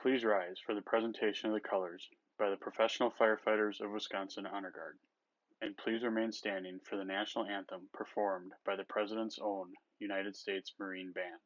Please rise for the presentation of the colors by the Professional Firefighters of Wisconsin Honor Guard, and please remain standing for the national anthem performed by the President's own United States Marine Band.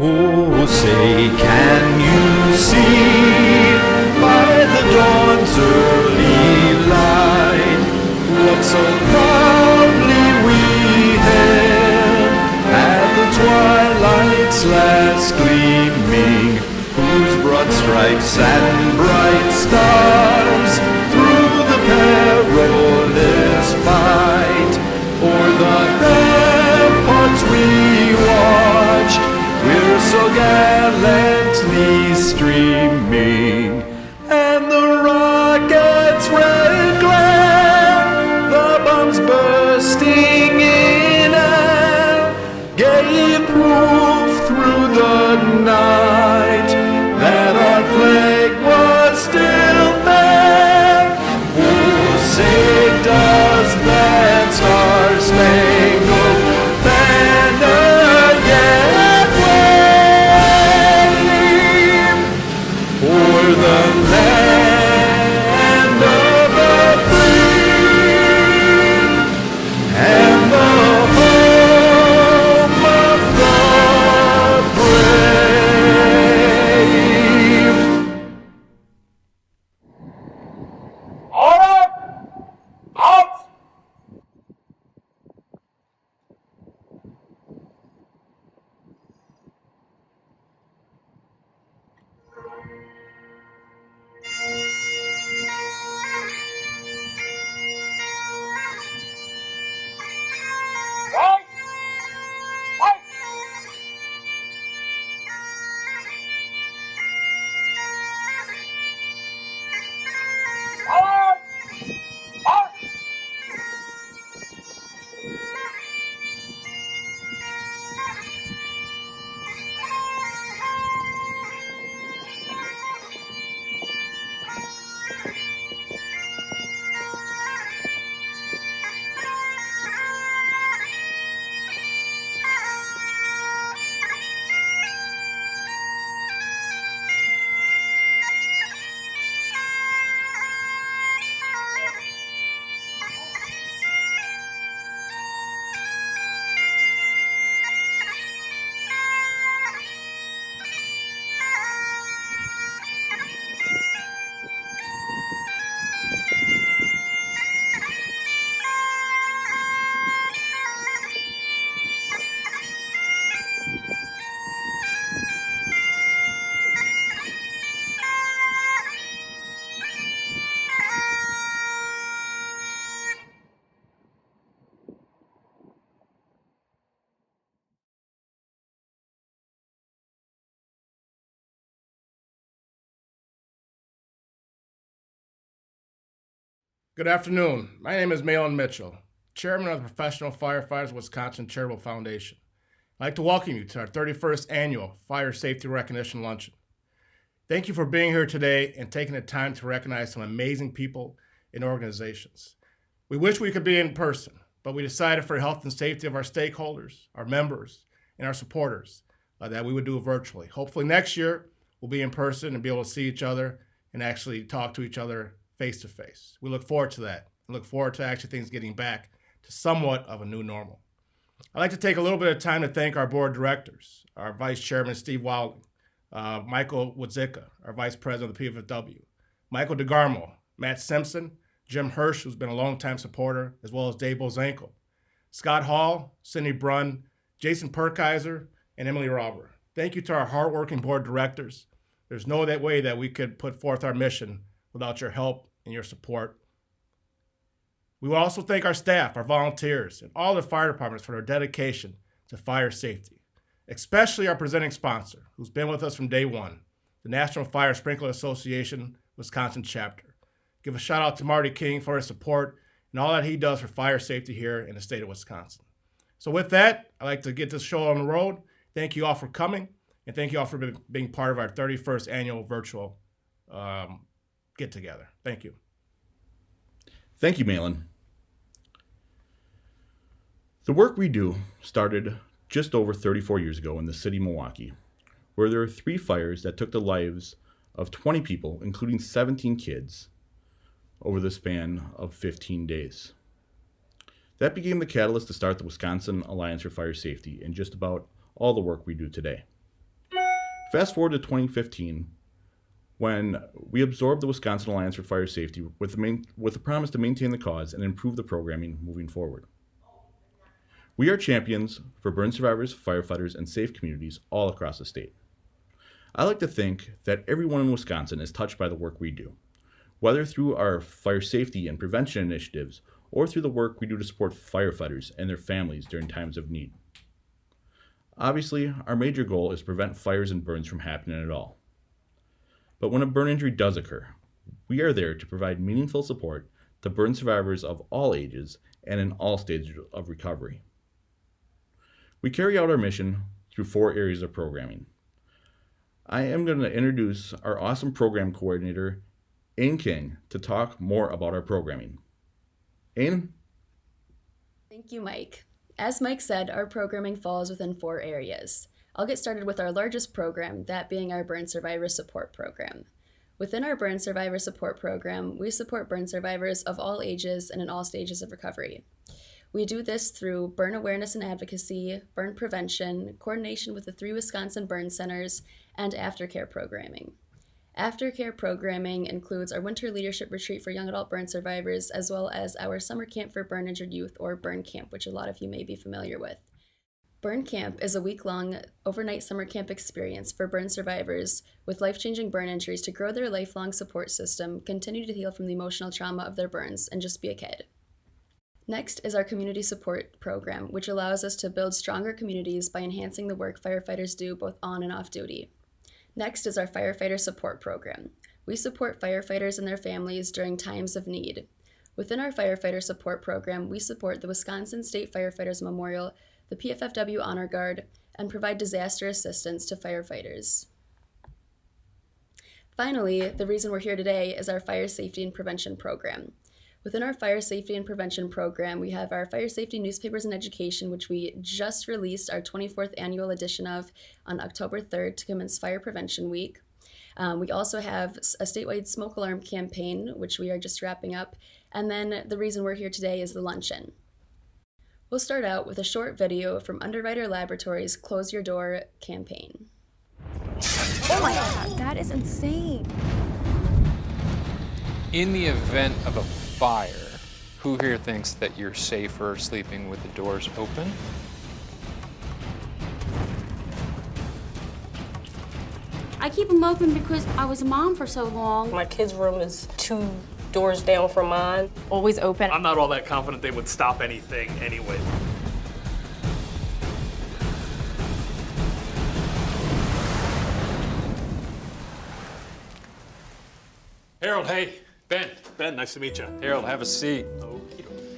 Oh, say, can you see by the dawn's early light what so proudly we hailed at the twilight's last gleaming, whose broad stripes and bright stars through the perilous fight o'er the ramparts we watched, we're so gallantly streaming, and the rocket's red glare, the bombs bursting in air, gave proof through the night that our flag was still there. Oh, say does that star-spangled banner yet wave o'er the land of the free and the home of the brave? Order! Out! Right! Right! Forward! Out! Good afternoon. My name is Malin Mitchell, Chairman of the Professional Firefighters of Wisconsin Charitable Foundation. I'd like to welcome you to our 31st Annual Fire Safety Recognition Luncheon. Thank you for being here today and taking the time to recognize some amazing people and organizations. We wish we could be in person, but we decided for the health and safety of our stakeholders, our members, and our supporters that we would do it virtually. Hopefully next year we'll be in person and be able to see each other and actually talk to each other face to face. We look forward to that. We look forward to actually things getting back to somewhat of a new normal. I'd like to take a little bit of time to thank our board of directors, our Vice Chairman, Steve Wowling, Michael Wadzicka, our Vice President of the PFW, Michael DeGarmo, Matt Simpson, Jim Hirsch, who's been a longtime supporter, as well as Dave Bozanko, Scott Hall, Cindy Brunn, Jason Perkiser, and Emily Robber. Thank you to our hardworking board of directors. There's no way that we could put forth our mission without your help and your support. We will also thank our staff, our volunteers, and all the fire departments for their dedication to fire safety, especially our presenting sponsor, who's been with us from day one, the National Fire Sprinkler Association Wisconsin chapter. Give a shout out to Marty King for his support and all that he does for fire safety here in the state of Wisconsin. So with that, I'd like to get this show on the road. Thank you all for coming, and thank you all for being part of our 31st annual virtual get-together. Thank you. Thank you, Malin. The work we do started just over 34 years ago in the city of Milwaukee, where there were 3 fires that took the lives of 20 people, including 17 kids, over the span of 15 days. That became the catalyst to start the Wisconsin Alliance for Fire Safety and just about all the work we do today. Fast forward to 2015, when we absorbed the Wisconsin Alliance for Fire Safety with the promise to maintain the cause and improve the programming moving forward. We are champions for burn survivors, firefighters, and safe communities all across the state. I like to think that everyone in Wisconsin is touched by the work we do, whether through our fire safety and prevention initiatives or through the work we do to support firefighters and their families during times of need. Obviously, our major goal is to prevent fires and burns from happening at all. But when a burn injury does occur, we are there to provide meaningful support to burn survivors of all ages and in all stages of recovery. We carry out our mission through 4 areas of programming. I am going to introduce our awesome program coordinator, Ain King, to talk more about our programming. Ain? Thank you, Mike. As Mike said, our programming falls within 4 areas. I'll get started with our largest program, that being our Burn Survivor Support Program. Within our Burn Survivor Support Program, we support burn survivors of all ages and in all stages of recovery. We do this through burn awareness and advocacy, burn prevention, coordination with the 3 Wisconsin burn centers, and aftercare programming. Aftercare programming includes our winter leadership retreat for young adult burn survivors, as well as our summer camp for burn injured youth, or Burn Camp, which a lot of you may be familiar with. Burn Camp is a week-long overnight summer camp experience for burn survivors with life-changing burn injuries to grow their lifelong support system, continue to heal from the emotional trauma of their burns, and just be a kid. Next is our community support program, which allows us to build stronger communities by enhancing the work firefighters do both on and off duty. Next is our firefighter support program. We support firefighters and their families during times of need. Within our firefighter support program, we support the Wisconsin State Firefighters Memorial, the PFFW Honor Guard, and provide disaster assistance to firefighters. Finally, the reason we're here today is our fire safety and prevention program. Within our fire safety and prevention program, we have our fire safety newspapers and education, which we just released our 24th annual edition of on October 3rd to commence Fire Prevention Week. We also have a statewide smoke alarm campaign, which we are just wrapping up. And then the reason we're here today is the luncheon. We'll start out with a short video from Underwriter Laboratories' Close Your Door campaign. Oh my God, that is insane. In the event of a fire, who here thinks that you're safer sleeping with the doors open? I keep them open because I was a mom for so long. My kid's room is 2 doors down from mine. Always open. I'm not all that confident they would stop anything anyway. Harold, hey. Ben. Ben, nice to meet you. Harold, have a seat.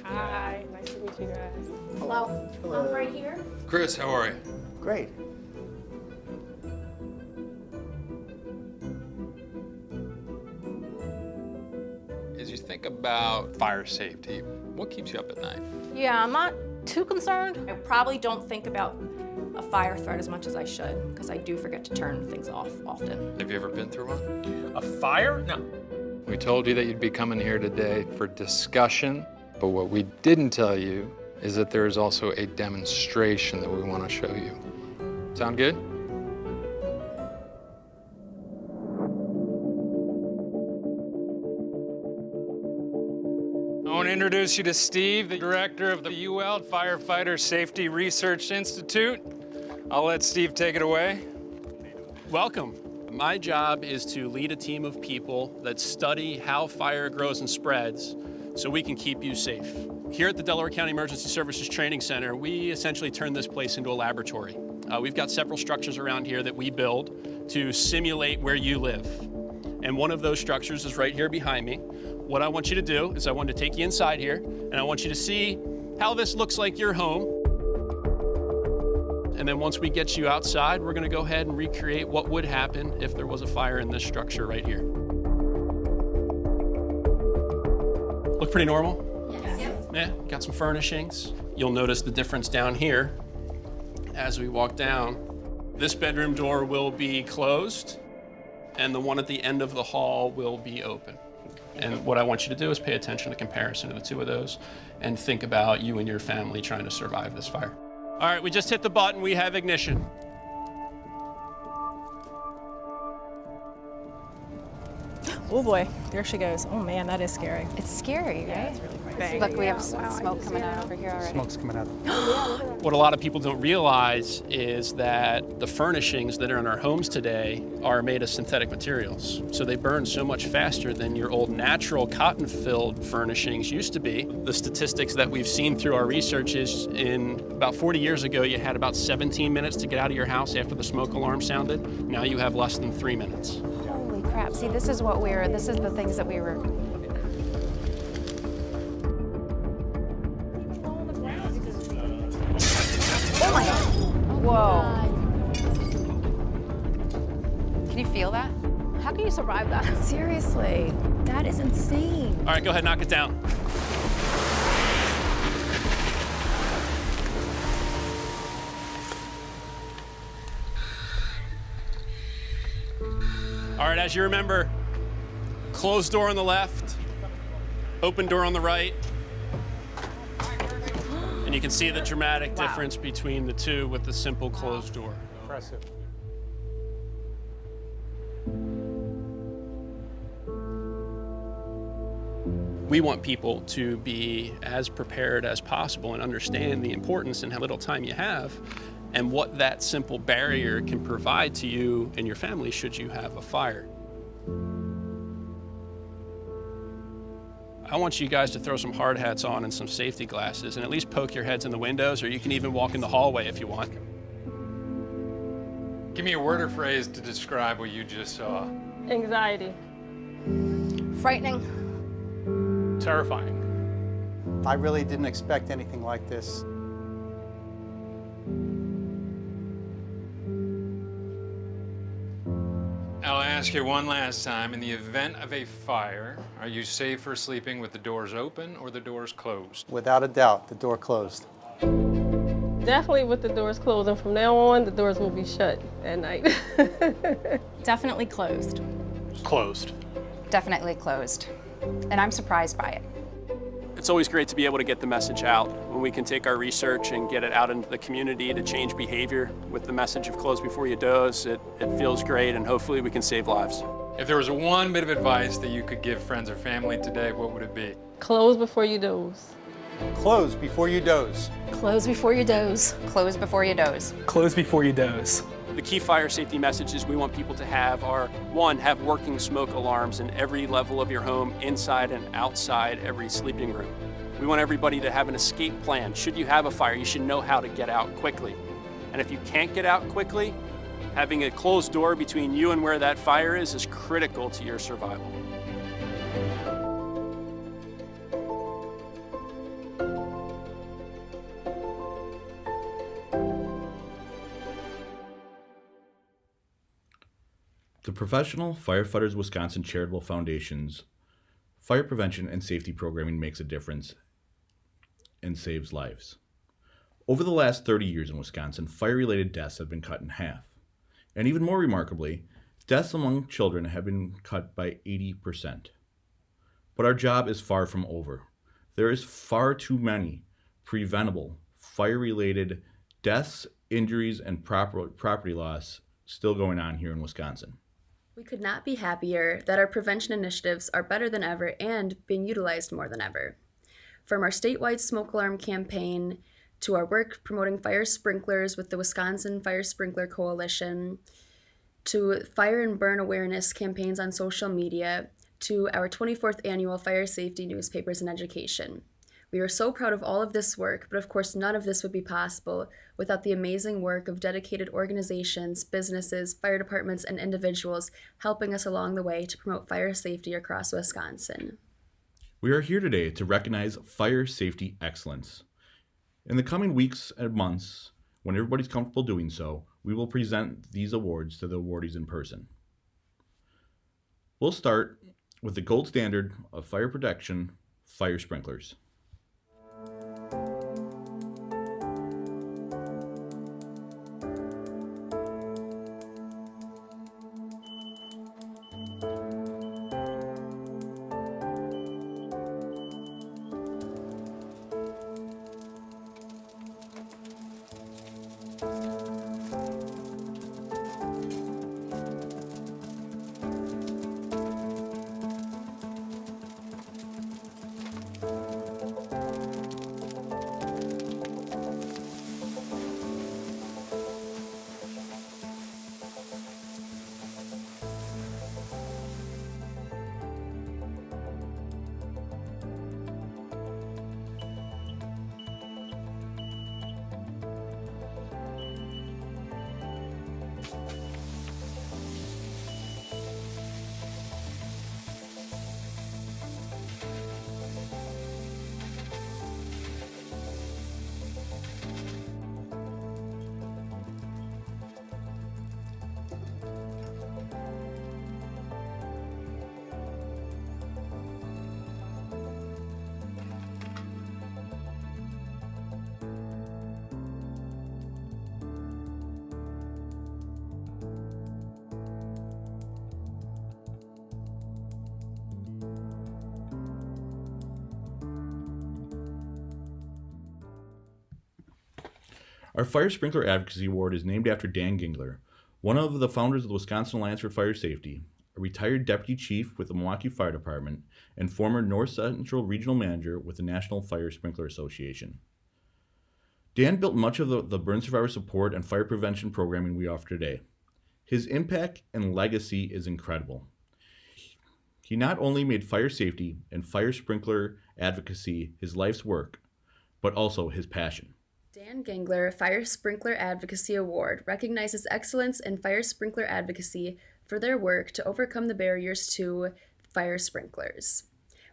Hi, nice to meet you guys. Hello. I'm right here. Chris, how are you? Great. As you think about fire safety, What keeps you up at night? Yeah, I'm not too concerned. I probably don't think about a fire threat as much as I should, because I do forget to turn things off often. Have you ever been through one? A fire? No. We told you that you'd be coming here today for discussion, but what we didn't tell you is that there is also a demonstration that we want to show you. Sound good? I want to introduce you to Steve, the director of the UL Firefighter Safety Research Institute. I'll let Steve take it away. Welcome. My job is to lead a team of people that study how fire grows and spreads so we can keep you safe. Here at the Delaware County Emergency Services Training Center, we essentially turn this place into a laboratory. We've got several structures around here that we build to simulate where you live. And one of those structures is right here behind me. What I want you to do is I want to take you inside here, and I want you to see how this looks like your home. And then once we get you outside, we're going to go ahead and recreate what would happen if there was a fire in this structure right here. Look pretty normal? Yeah, got some furnishings. You'll notice the difference down here as we walk down. This bedroom door will be closed, and the one at the end of the hall will be open. And what I want you to do is pay attention to the comparison of the two of those and think about you and your family trying to survive this fire. All right, we just hit the button. We have ignition. Oh boy, there she goes. Oh man, that is scary. It's scary, right? Yeah, it's really frightening. Look, we have smoke coming out over here already. Smoke's coming out. What a lot of people don't realize is that the furnishings that are in our homes today are made of synthetic materials. So they burn so much faster than your old natural cotton-filled furnishings used to be. The statistics that we've seen through our research is in about 40 years ago, you had about 17 minutes to get out of your house after the smoke alarm sounded. Now you have less than 3 minutes. Holy crap. See, this is the things that we were. Oh my God. Whoa. Can you feel that? How can you survive that? Seriously, that is insane. All right, go ahead, knock it down. All right, as you remember, closed door on the left, open door on the right. And you can see the dramatic difference between the two with the simple closed door. Impressive. We want people to be as prepared as possible and understand the importance and how little time you have and what that simple barrier can provide to you and your family should you have a fire. I want you guys to throw some hard hats on and some safety glasses and at least poke your heads in the windows, or you can even walk in the hallway if you want. Give me a word or phrase to describe what you just saw. Anxiety. Frightening. Terrifying. I really didn't expect anything like this. I'll ask you one last time. In the event of a fire, are you safer sleeping with the doors open or the doors closed? Without a doubt, the door closed. Definitely with the doors closed, and from now on, the doors will be shut at night. Definitely closed. Closed. Definitely closed. And I'm surprised by it. It's always great to be able to get the message out when we can take our research and get it out into the community to change behavior with the message of close before you doze. It feels great, and hopefully we can save lives. If there was one bit of advice that you could give friends or family today, what would it be? Close before you doze. Close before you doze. Close before you doze. Close before you doze. Close before you doze. The key fire safety messages we want people to have are, one, have working smoke alarms in every level of your home, inside and outside every sleeping room. We want everybody to have an escape plan. Should you have a fire, you should know how to get out quickly. And if you can't get out quickly, having a closed door between you and where that fire is critical to your survival. The Professional Firefighters Wisconsin Charitable Foundation's Fire Prevention and Safety Programming makes a difference and saves lives. Over the last 30 years in Wisconsin, fire-related deaths have been cut in half. And even more remarkably, deaths among children have been cut by 80%. But our job is far from over. There is far too many preventable fire-related deaths, injuries, and property loss still going on here in Wisconsin. We could not be happier that our prevention initiatives are better than ever and being utilized more than ever. From our statewide smoke alarm campaign to our work promoting fire sprinklers with the Wisconsin Fire Sprinkler Coalition, to fire and burn awareness campaigns on social media, to our 24th annual Fire Safety Newspapers and Education. We are so proud of all of this work, but of course none of this would be possible without the amazing work of dedicated organizations, businesses, fire departments, and individuals helping us along the way to promote fire safety across Wisconsin. We are here today to recognize fire safety excellence. In the coming weeks and months, when everybody's comfortable doing so, we will present these awards to the awardees in person. We'll start with the gold standard of fire protection, fire sprinklers. Our Fire Sprinkler Advocacy Award is named after Dan Gingler, one of the founders of the Wisconsin Alliance for Fire Safety, a retired deputy chief with the Milwaukee Fire Department, and former North Central Regional Manager with the National Fire Sprinkler Association. Dan built much of the burn survivor support and fire prevention programming we offer today. His impact and legacy is incredible. He not only made fire safety and fire sprinkler advocacy his life's work, but also his passion. Dan Gingler Fire Sprinkler Advocacy Award recognizes excellence in fire sprinkler advocacy for their work to overcome the barriers to fire sprinklers.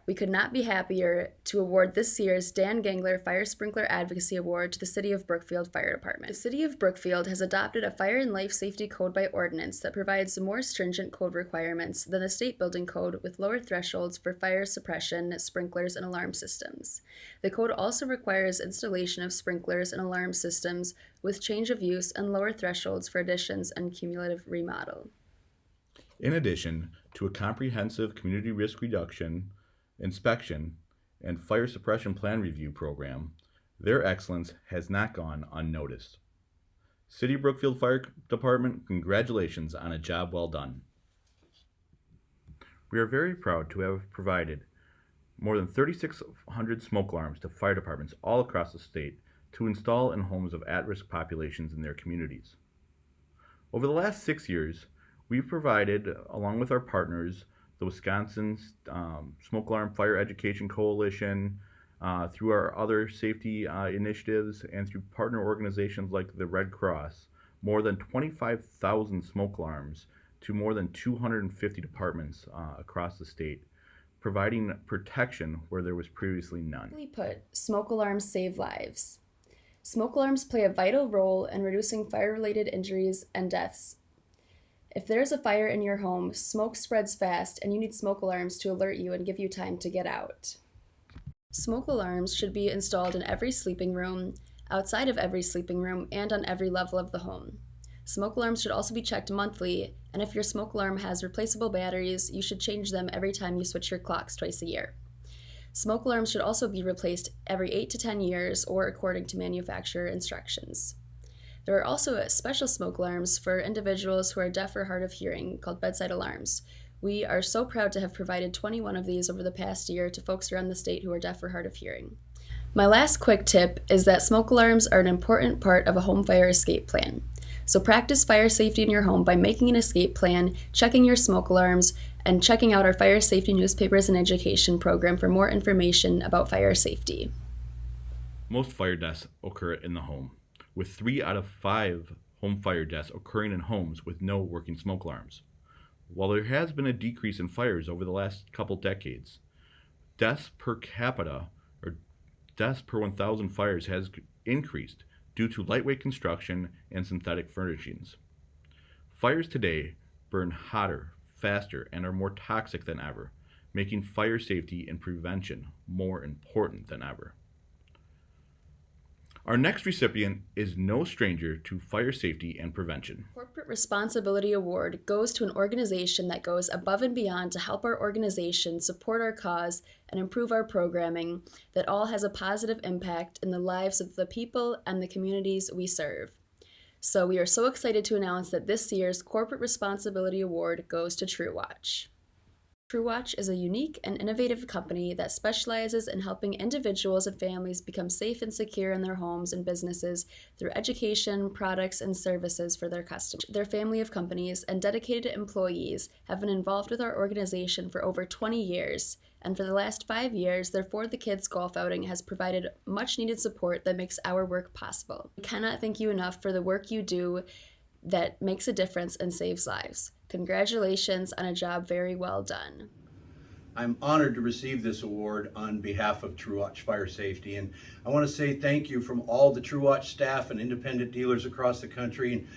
We could not be happier to award this year's Dan Gingler Fire Sprinkler Advocacy Award to the City of Brookfield Fire Department. The City of Brookfield has adopted a fire and life safety code by ordinance that provides more stringent code requirements than the state building code, with lower thresholds for fire suppression, sprinklers, and alarm systems. The code also requires installation of sprinklers and alarm systems with change of use and lower thresholds for additions and cumulative remodel. In addition to a comprehensive community risk reduction, inspection, and fire suppression plan review program, their excellence has not gone unnoticed. City of Brookfield Fire Department, congratulations on a job well done. We are very proud to have provided more than 3,600 smoke alarms to fire departments all across the state to install in homes of at-risk populations in their communities. Over the last 6 years, we've provided, along with our partners, the Wisconsin Smoke Alarm Fire Education Coalition, through our other safety initiatives, and through partner organizations like the Red Cross, more than 25,000 smoke alarms to more than 250 departments across the state, providing protection where there was previously none. Simply put, smoke alarms save lives. Smoke alarms play a vital role in reducing fire-related injuries and deaths. If there's a fire in your home, smoke spreads fast, and you need smoke alarms to alert you and give you time to get out. Smoke alarms should be installed in every sleeping room, outside of every sleeping room, and on every level of the home. Smoke alarms should also be checked monthly, and if your smoke alarm has replaceable batteries, you should change them every time you switch your clocks twice a year. Smoke alarms should also be replaced every 8 to 10 years or according to manufacturer instructions. There are also special smoke alarms for individuals who are deaf or hard of hearing called bedside alarms. We are so proud to have provided 21 of these over the past year to folks around the state who are deaf or hard of hearing. My last quick tip is that smoke alarms are an important part of a home fire escape plan. So practice fire safety in your home by making an escape plan, checking your smoke alarms, and checking out our fire safety newspapers and education program for more information about fire safety. Most fire deaths occur in the home, with 3 out of 5 home fire deaths occurring in homes with no working smoke alarms. While there has been a decrease in fires over the last couple decades, deaths per capita, or deaths per 1,000 fires, has increased due to lightweight construction and synthetic furnishings. Fires today burn hotter, faster, and are more toxic than ever, making fire safety and prevention more important than ever. Our next recipient is no stranger to fire safety and prevention. Corporate Responsibility Award goes to an organization that goes above and beyond to help our organization support our cause and improve our programming that all has a positive impact in the lives of the people and the communities we serve. So we are so excited to announce that this year's Corporate Responsibility Award goes to TrueWatch. TrueWatch is a unique and innovative company that specializes in helping individuals and families become safe and secure in their homes and businesses through education, products, and services for their customers. Their family of companies and dedicated employees have been involved with our organization for over 20 years, and for the last 5 years, their For the Kids golf outing has provided much-needed support that makes our work possible. We cannot thank you enough for the work you do that makes a difference and saves lives. Congratulations on a job very well done. I'm honored to receive this award on behalf of TrueWatch Fire Safety, and I want to say thank you from all the TrueWatch staff and independent dealers across the country. And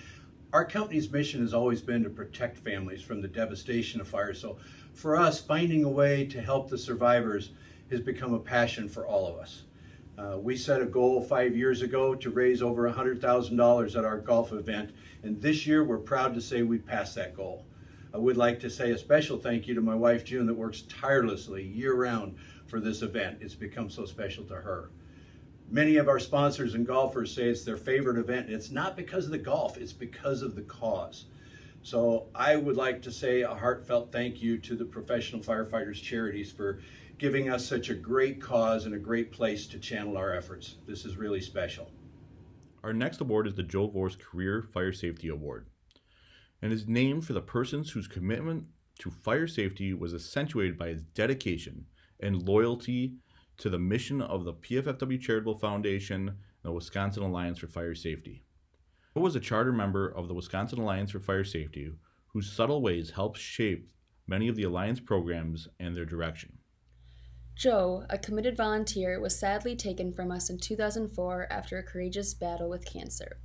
our company's mission has always been to protect families from the devastation of fire. So for us, finding a way to help the survivors has become a passion for all of us. We set a goal 5 years ago to raise over $100,000 at our golf event, and this year we're proud to say we passed that goal. I would like to say a special thank you to my wife June that works tirelessly year-round for this event. It's become so special to her. Many of our sponsors and golfers say it's their favorite event, and it's not because of the golf, it's because of the cause. So I would like to say a heartfelt thank you to the Professional Firefighters Charities for giving us such a great cause and a great place to channel our efforts. This is really special. Our next award is the Joe Vorse Career Fire Safety Award, and is named for the persons whose commitment to fire safety was accentuated by his dedication and loyalty to the mission of the PFFW Charitable Foundation and the Wisconsin Alliance for Fire Safety. Joe was a charter member of the Wisconsin Alliance for Fire Safety, whose subtle ways helped shape many of the Alliance programs and their direction. Joe, a committed volunteer, was sadly taken from us in 2004 after a courageous battle with cancer.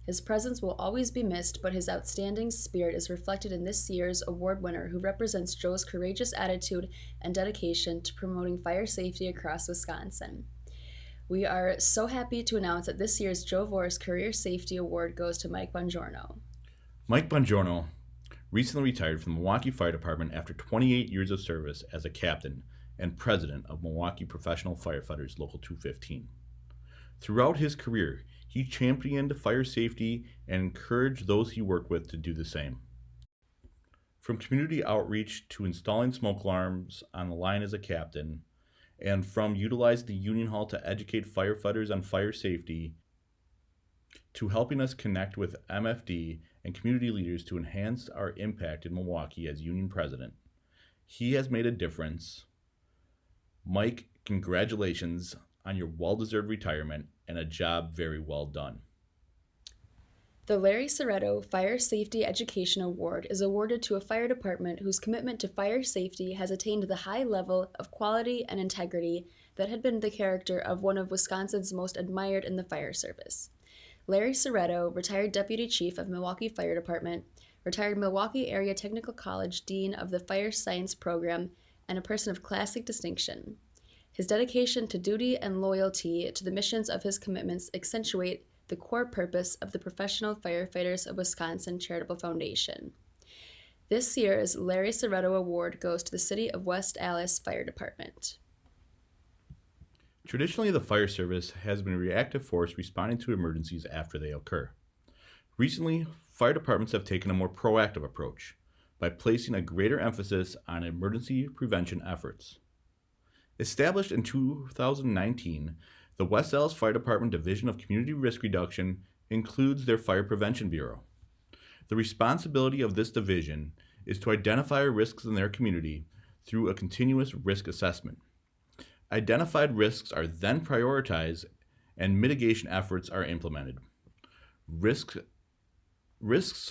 His presence will always be missed, but his outstanding spirit is reflected in this year's award winner, who represents Joe's courageous attitude and dedication to promoting fire safety across Wisconsin. We are so happy to announce that this year's Joe Vorse Career Safety Award goes to Mike Bongiorno. Mike Bongiorno recently retired from the Milwaukee Fire Department after 28 years of service as a captain and president of Milwaukee Professional Firefighters Local 215. Throughout his career, he championed fire safety and encouraged those he worked with to do the same. From community outreach to installing smoke alarms on the line as a captain, and from utilizing the Union Hall to educate firefighters on fire safety, to helping us connect with MFD and community leaders to enhance our impact in Milwaukee as union president, he has made a difference. Mike, congratulations on your well-deserved retirement and a job very well done. The Larry Soretto Fire Safety Education Award is awarded to a fire department whose commitment to fire safety has attained the high level of quality and integrity that had been the character of one of Wisconsin's most admired in the fire service. Larry Soretto, retired Deputy Chief of Milwaukee Fire Department, retired Milwaukee Area Technical College Dean of the Fire Science Program, and a person of classic distinction. His dedication to duty and loyalty to the missions of his commitments accentuate the core purpose of the Professional Firefighters of Wisconsin Charitable Foundation. This year's Larry Soretto Award goes to the City of West Allis Fire Department. Traditionally, the fire service has been a reactive force responding to emergencies after they occur. Recently, fire departments have taken a more proactive approach by placing a greater emphasis on emergency prevention efforts. Established in 2019, the West Allis Fire Department Division of Community Risk Reduction includes their Fire Prevention Bureau. The responsibility of this division is to identify risks in their community through a continuous risk assessment. Identified risks are then prioritized and mitigation efforts are implemented. Risks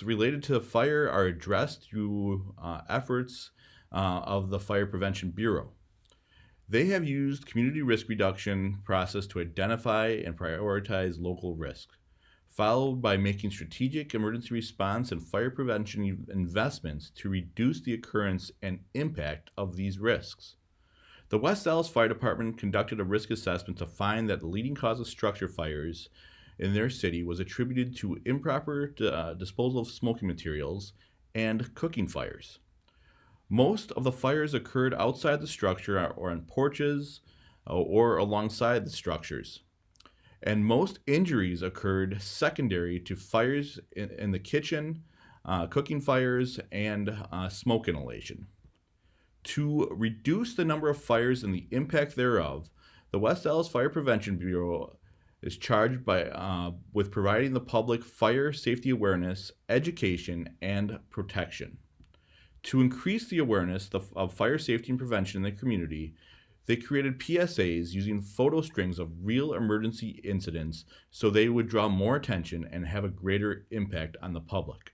related to fire are addressed through efforts of the Fire Prevention Bureau. They have used community risk reduction process to identify and prioritize local risk, followed by making strategic emergency response and fire prevention investments to reduce the occurrence and impact of these risks. The West Allis Fire Department conducted a risk assessment to find that the leading cause of structure fires in their city was attributed to improper disposal of smoking materials and cooking fires. Most of the fires occurred outside the structure or on porches or alongside the structures. And most injuries occurred secondary to fires in the kitchen, cooking fires, and smoke inhalation. To reduce the number of fires and the impact thereof, the West Allis Fire Prevention Bureau is charged with providing the public fire safety awareness, education, and protection. To increase the awareness of fire safety and prevention in the community, they created PSAs using photo strings of real emergency incidents so they would draw more attention and have a greater impact on the public.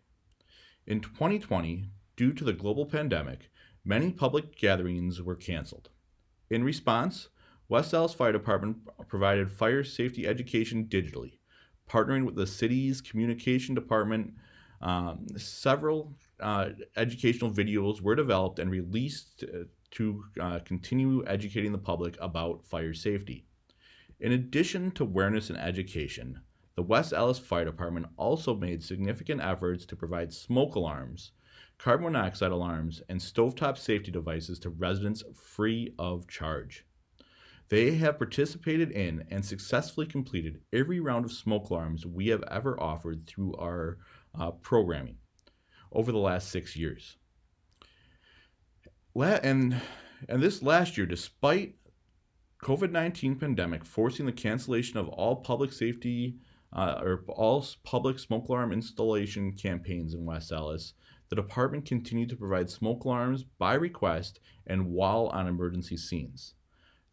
In 2020, due to the global pandemic, many public gatherings were canceled. In response, West Allis Fire Department provided fire safety education digitally, partnering with the city's communication department. Several educational videos were developed and released to continue educating the public about fire safety. In addition to awareness and education, the West Allis Fire Department also made significant efforts to provide smoke alarms, carbon monoxide alarms, and stovetop safety devices to residents free of charge. They have participated in and successfully completed every round of smoke alarms we have ever offered through our programming over the last 6 years. And this last year, despite COVID-19 pandemic forcing the cancellation of all public safety or all public smoke alarm installation campaigns in West Allis, the department continued to provide smoke alarms by request and while on emergency scenes.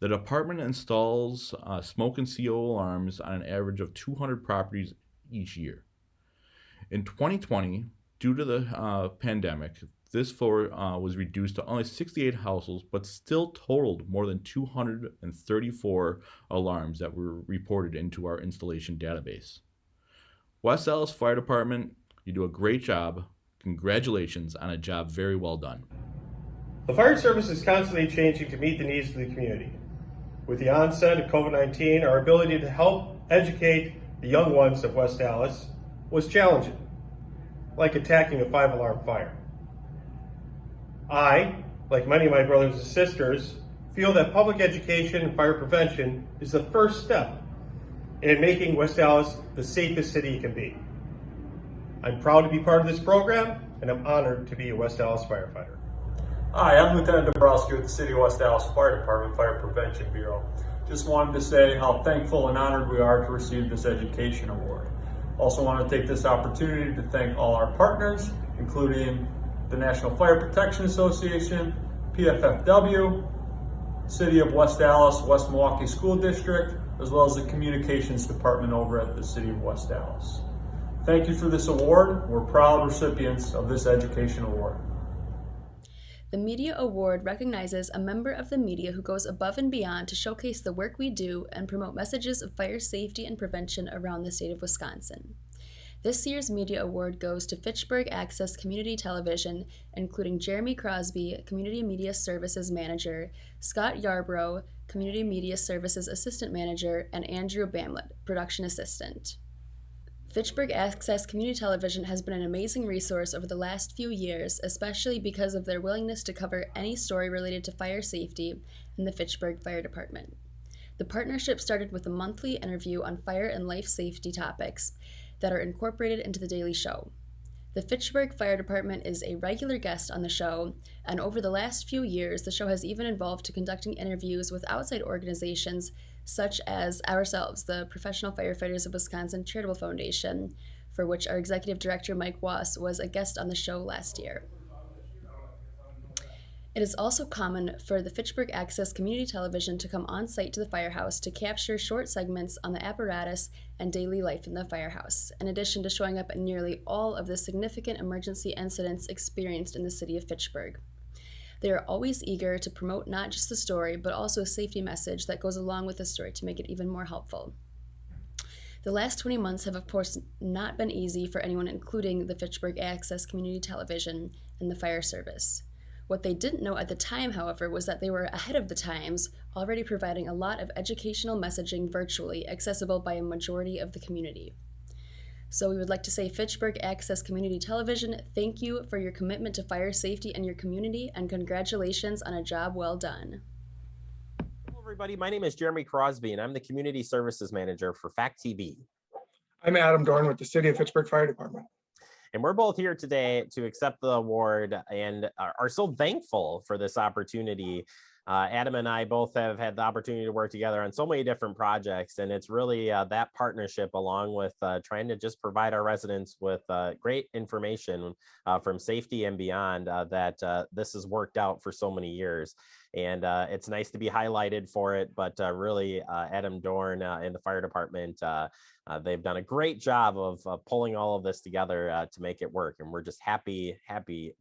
The department installs smoke and CO alarms on an average of 200 properties each year. In 2020, due to the pandemic, this floor was reduced to only 68 households, but still totaled more than 234 alarms that were reported into our installation database. West Allis Fire Department, you do a great job. Congratulations on a job very well done. The fire service is constantly changing to meet the needs of the community. With the onset of COVID-19, our ability to help educate the young ones of West Allis was challenging, like attacking a 5-alarm fire. I, like many of my brothers and sisters, feel that public education and fire prevention is the first step in making West Allis the safest city it can be. I'm proud to be part of this program, and I'm honored to be a West Allis firefighter. Hi, I'm Lieutenant Dombrowski with the City of West Allis Fire Department Fire Prevention Bureau. Just wanted to say how thankful and honored we are to receive this education award. Also want to take this opportunity to thank all our partners, including the National Fire Protection Association, PFFW, City of West Allis, West Milwaukee School District, as well as the Communications Department over at the City of West Allis. Thank you for this award. We're proud recipients of this education award. The Media Award recognizes a member of the media who goes above and beyond to showcase the work we do and promote messages of fire safety and prevention around the state of Wisconsin. This year's Media Award goes to Fitchburg Access Community Television, including Jeremy Crosby, Community Media Services Manager, Scott Yarbrough, Community Media Services Assistant Manager, and Andrew Bamlett, Production Assistant. Fitchburg Access Community Television has been an amazing resource over the last few years, especially because of their willingness to cover any story related to fire safety in the Fitchburg Fire Department. The partnership started with a monthly interview on fire and life safety topics that are incorporated into the daily show. The Fitchburg Fire Department is a regular guest on the show, and over the last few years, the show has even evolved to conducting interviews with outside organizations such as ourselves, the Professional Firefighters of Wisconsin Charitable Foundation, for which our Executive Director Mike Wass was a guest on the show last year. It is also common for the Fitchburg Access Community Television to come on site to the firehouse to capture short segments on the apparatus and daily life in the firehouse, in addition to showing up in nearly all of the significant emergency incidents experienced in the city of Fitchburg. They are always eager to promote not just the story, but also a safety message that goes along with the story to make it even more helpful. The last 20 months have, of course, not been easy for anyone, including the Fitchburg Access Community Television and the fire service. What they didn't know at the time, however, was that they were ahead of the times, already providing a lot of educational messaging virtually, accessible by a majority of the community. So we would like to say, Fitchburg Access Community Television, thank you for your commitment to fire safety in your community, and congratulations on a job well done. Hello, everybody. My name is Jeremy Crosby, and I'm the Community Services Manager for Fact TV. I'm Adam Dorn with the City of Fitchburg Fire Department. And we're both here today to accept the award and are so thankful for this opportunity. Adam and I both have had the opportunity to work together on so many different projects, and it's really that partnership, along with trying to just provide our residents with great information from safety and beyond, that this has worked out for so many years. And it's nice to be highlighted for it, but really Adam Dorn in the fire department, they've done a great job of pulling all of this together to make it work. And we're just happy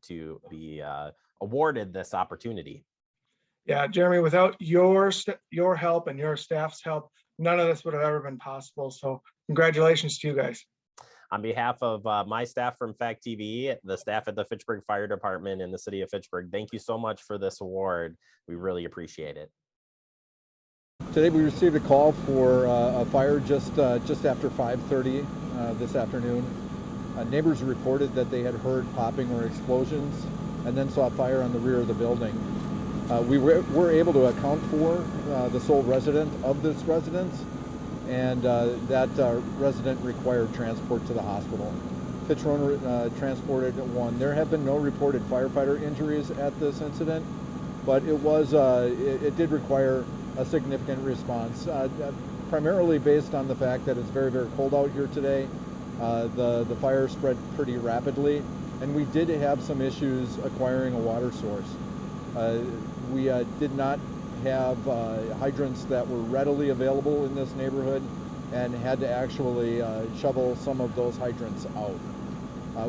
to be awarded this opportunity. Yeah, Jeremy, without your help and your staff's help, none of this would have ever been possible. So congratulations to you guys. On behalf of my staff from Fact TV, the staff at the Fitchburg Fire Department and the City of Fitchburg, thank you so much for this award. We really appreciate it. Today we received a call for a fire just after 5:30 this afternoon. Neighbors reported that they had heard popping or explosions and then saw a fire on the rear of the building. We were able to account for the sole resident of this residence, and that resident required transport to the hospital. Fitchburg transported one. There have been no reported firefighter injuries at this incident, but it did require a significant response, primarily based on the fact that it's very, very cold out here today. The fire spread pretty rapidly, and we did have some issues acquiring a water source. We did not have hydrants that were readily available in this neighborhood, and had to actually shovel some of those hydrants out,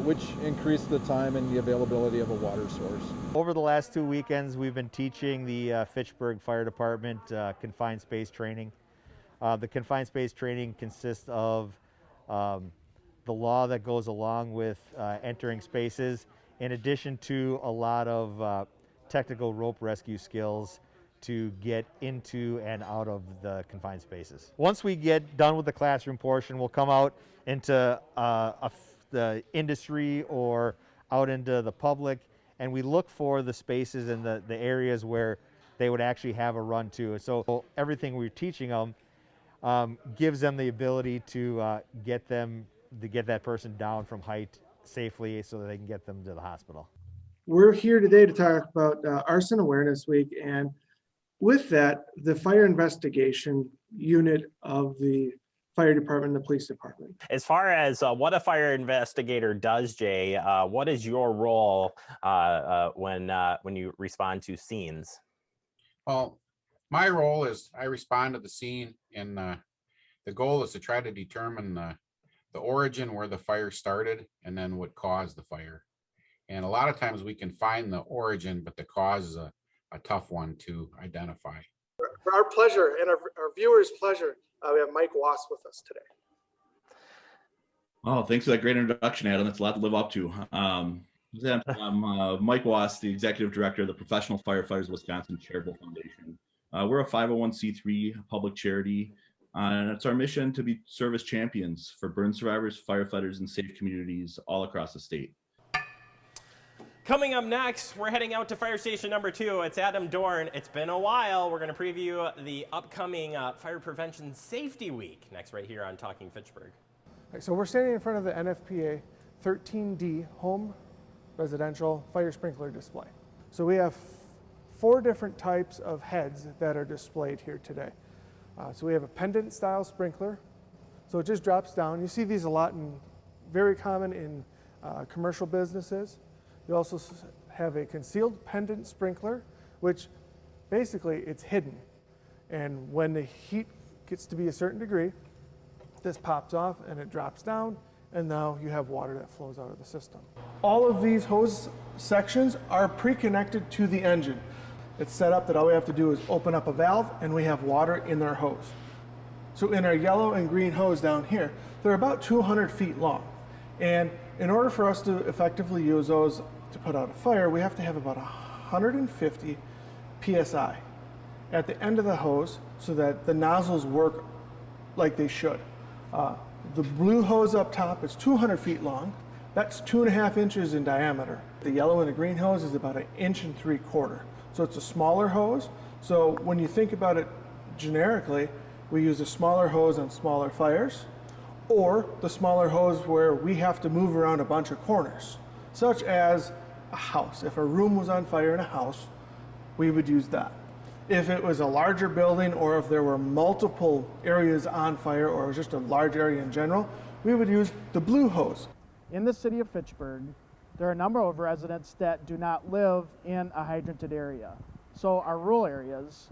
which increased the time and the availability of a water source. Over the last 2 weekends, we've been teaching the Fitchburg Fire Department confined space training. The confined space training consists of the law that goes along with entering spaces, in addition to a lot of technical rope rescue skills to get into and out of the confined spaces. Once we get done with the classroom portion, we'll come out into the industry or out into the public, and we look for the spaces and the areas where they would actually have a run to. So everything we're teaching them gives them the ability to get that person down from height safely so that they can get them to the hospital. We're here today to talk about Arson Awareness Week, and with that, the fire investigation unit of the fire department and the police department. As far as what a fire investigator does, Jay, what is your role when you respond to scenes? Well, my role is I respond to the scene, and the goal is to try to determine the origin, where the fire started, and then what caused the fire. And a lot of times we can find the origin, but the cause is a tough one to identify. For our pleasure and our viewers' pleasure, we have Mike Wass with us today. Oh, thanks for that great introduction, Adam. That's a lot to live up to. I'm Mike Wass, the Executive Director of the Professional Firefighters of Wisconsin Charitable Foundation. We're a 501c3 public charity, and it's our mission to be service champions for burn survivors, firefighters, and safe communities all across the state. Coming up next, we're heading out to fire station number 2. It's Adam Dorn. It's been a while. We're going to preview the upcoming Fire Prevention Safety Week next right here on Talking Fitchburg. So we're standing in front of the NFPA 13D home residential fire sprinkler display. So we have 4 different types of heads that are displayed here today. So we have a pendant style sprinkler. So it just drops down. You see these a lot very common in commercial businesses. You also have a concealed pendant sprinkler, which basically it's hidden. And when the heat gets to be a certain degree, this pops off and it drops down, and now you have water that flows out of the system. All of these hose sections are pre-connected to the engine. It's set up that all we have to do is open up a valve and we have water in our hose. So in our yellow and green hose down here, they're about 200 feet long. And in order for us to effectively use those to put out a fire, we have to have about 150 PSI at the end of the hose so that the nozzles work like they should. The blue hose up top is 200 feet long. That's 2.5 inches in diameter. The yellow and the green hose is about 1 3/4 inches. So it's a smaller hose. So when you think about it generically, we use a smaller hose on smaller fires, or the smaller hose where we have to move around a bunch of corners, such as a house. If a room was on fire in a house, we would use that. If it was a larger building, or if there were multiple areas on fire, or just a large area in general, we would use the blue hose. In the city of Fitchburg, there are a number of residents that do not live in a hydranted area. So our rural areas,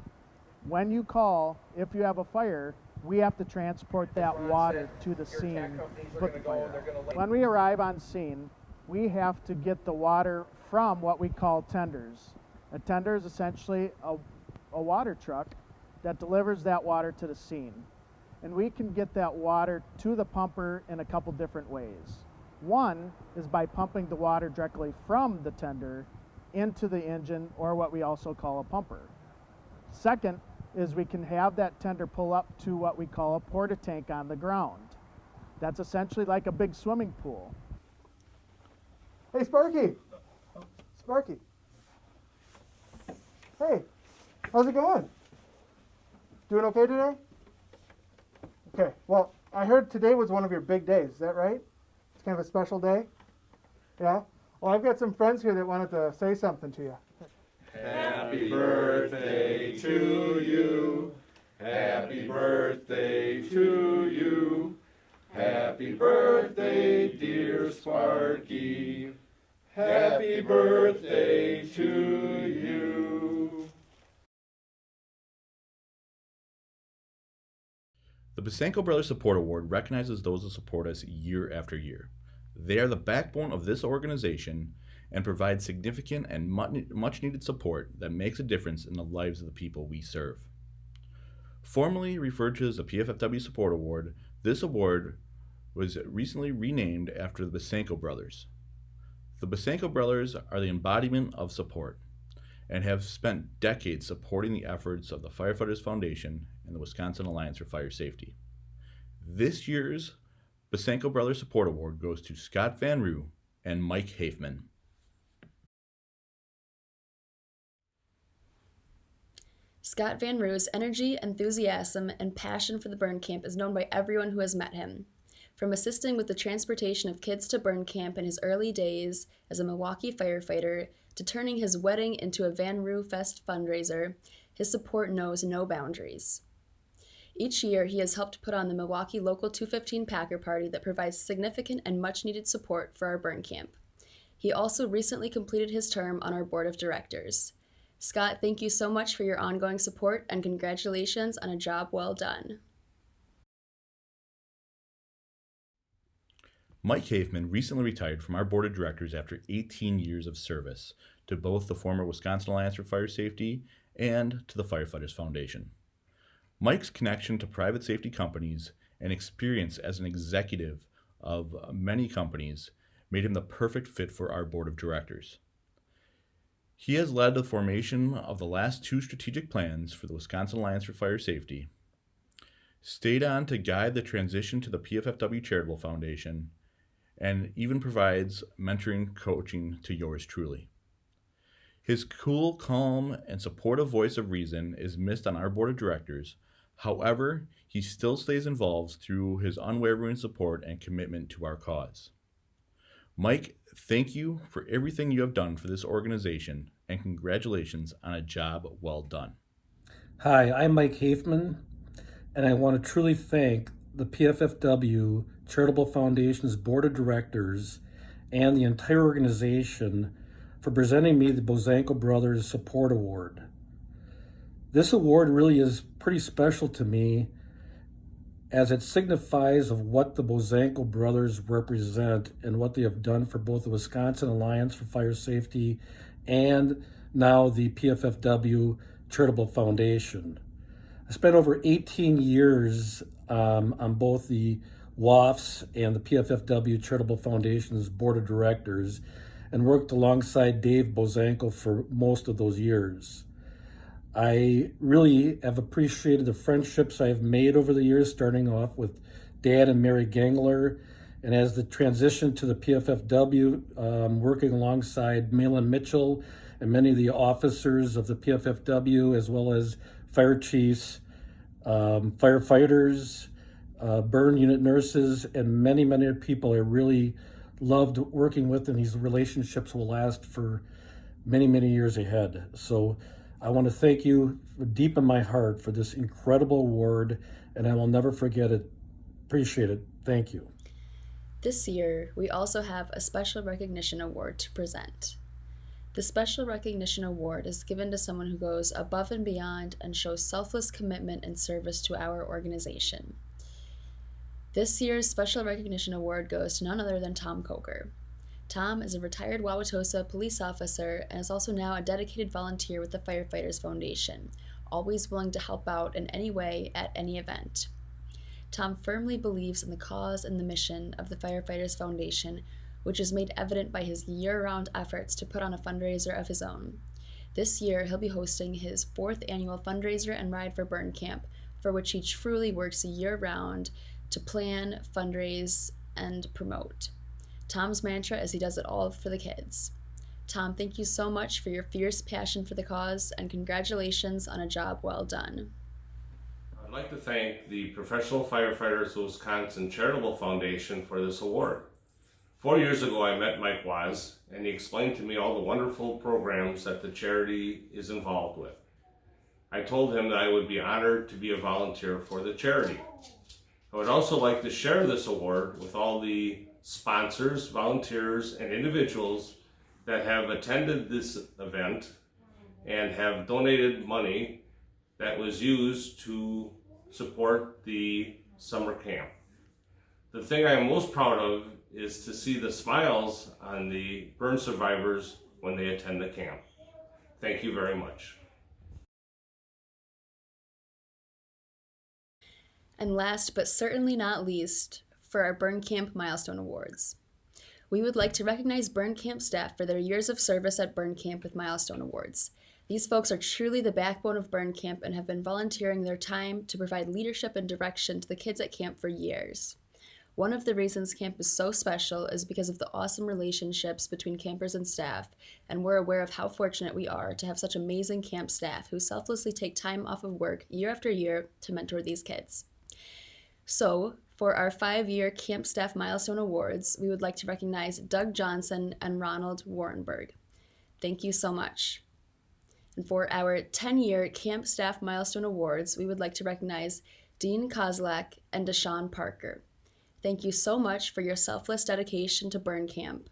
when you call, if you have a fire, we have to transport that water to the scene to put the fire out. When we arrive on scene, we have to get the water from what we call tenders. A tender is essentially a water truck that delivers that water to the scene. And we can get that water to the pumper in a couple different ways. One is by pumping the water directly from the tender into the engine, or what we also call a pumper. Second is we can have that tender pull up to what we call a porta tank on the ground. That's essentially like a big swimming pool. Hey, Sparky. Sparky. Hey, how's it going? Doing okay today? Okay, well, I heard today was one of your big days, is that right? It's kind of a special day? Yeah? Well, I've got some friends here that wanted to say something to you. Happy birthday to you. Happy birthday to you. Happy birthday, dear Sparky. Happy birthday to you. The Busenko Brothers Support Award recognizes those who support us year after year. They are the backbone of this organization and provide significant and much needed support that makes a difference in the lives of the people we serve. Formerly referred to as the PFFW Support Award, this award was recently renamed after the Busenko Brothers. The Busenko Brothers are the embodiment of support and have spent decades supporting the efforts of the Firefighters Foundation and the Wisconsin Alliance for Fire Safety. This year's Busenko Brothers Support Award goes to Scott Van Roo and Mike Hafman. Scott Van Roo's energy, enthusiasm, and passion for the burn camp is known by everyone who has met him. From assisting with the transportation of kids to burn camp in his early days as a Milwaukee firefighter to turning his wedding into a Van Roo Fest fundraiser, his support knows no boundaries. Each year, he has helped put on the Milwaukee Local 215 Packer Party that provides significant and much-needed support for our burn camp. He also recently completed his term on our board of directors. Scott, thank you so much for your ongoing support, and congratulations on a job well done. Mike Hafman recently retired from our board of directors after 18 years of service to both the former Wisconsin Alliance for Fire Safety and to the Firefighters Foundation. Mike's connection to private safety companies and experience as an executive of many companies made him the perfect fit for our board of directors. He has led the formation of the last 2 strategic plans for the Wisconsin Alliance for Fire Safety, stayed on to guide the transition to the PFFW Charitable Foundation, and even provides mentoring coaching to yours truly. His cool, calm, and supportive voice of reason is missed on our board of directors. However, he still stays involved through his unwavering support and commitment to our cause. Mike, thank you for everything you have done for this organization, and congratulations on a job well done. Hi, I'm Mike Hafman, and I want to truly thank the PFFW Charitable Foundation's Board of Directors and the entire organization for presenting me the Bozanko Brothers Support Award. This award really is pretty special to me, as it signifies of what the Bozanko brothers represent and what they have done for both the Wisconsin Alliance for Fire Safety and now the PFFW Charitable Foundation. I spent over 18 years on both the WAF's and the PFFW Charitable Foundation's board of directors and worked alongside Dave Bozanko for most of those years. I really have appreciated the friendships I have made over the years, starting off with Dad and Mary Gangler, and as the transition to the PFFW, working alongside Malin Mitchell and many of the officers of the PFFW, as well as fire chiefs, firefighters, burn unit nurses, and many, many people I really loved working with, and these relationships will last for many, many years ahead. So I want to thank you deep in my heart for this incredible award, and I will never forget it. Appreciate it. Thank you. This year, we also have a Special Recognition Award to present. The Special Recognition Award is given to someone who goes above and beyond and shows selfless commitment and service to our organization. This year's Special Recognition Award goes to none other than Tom Coker. Tom is a retired Wauwatosa police officer and is also now a dedicated volunteer with the Firefighters Foundation, always willing to help out in any way at any event. Tom firmly believes in the cause and the mission of the Firefighters Foundation, which is made evident by his year-round efforts to put on a fundraiser of his own. This year, he'll be hosting his 4th annual fundraiser and ride for Burn Camp, for which he truly works year-round to plan, fundraise, and promote. Tom's mantra is he does it all for the kids. Tom, thank you so much for your fierce passion for the cause, and congratulations on a job well done. I'd like to thank the Professional Firefighters of Wisconsin Charitable Foundation for this award. 4 years ago, I met Mike Waz, and he explained to me all the wonderful programs that the charity is involved with. I told him that I would be honored to be a volunteer for the charity. I would also like to share this award with all the sponsors, volunteers, and individuals that have attended this event and have donated money that was used to support the summer camp. The thing I am most proud of is to see the smiles on the burn survivors when they attend the camp. Thank you very much. And last but certainly not least, for our Burn Camp Milestone Awards. We would like to recognize Burn Camp staff for their years of service at Burn Camp with Milestone Awards. These folks are truly the backbone of Burn Camp and have been volunteering their time to provide leadership and direction to the kids at camp for years. One of the reasons camp is so special is because of the awesome relationships between campers and staff, and we're aware of how fortunate we are to have such amazing camp staff who selflessly take time off of work year after year to mentor these kids. So, for our 5-year Camp Staff Milestone Awards, we would like to recognize Doug Johnson and Ronald Warrenberg. Thank you so much. And for our 10-year Camp Staff Milestone Awards, we would like to recognize Dean Kozlak and Deshaun Parker. Thank you so much for your selfless dedication to Burn Camp.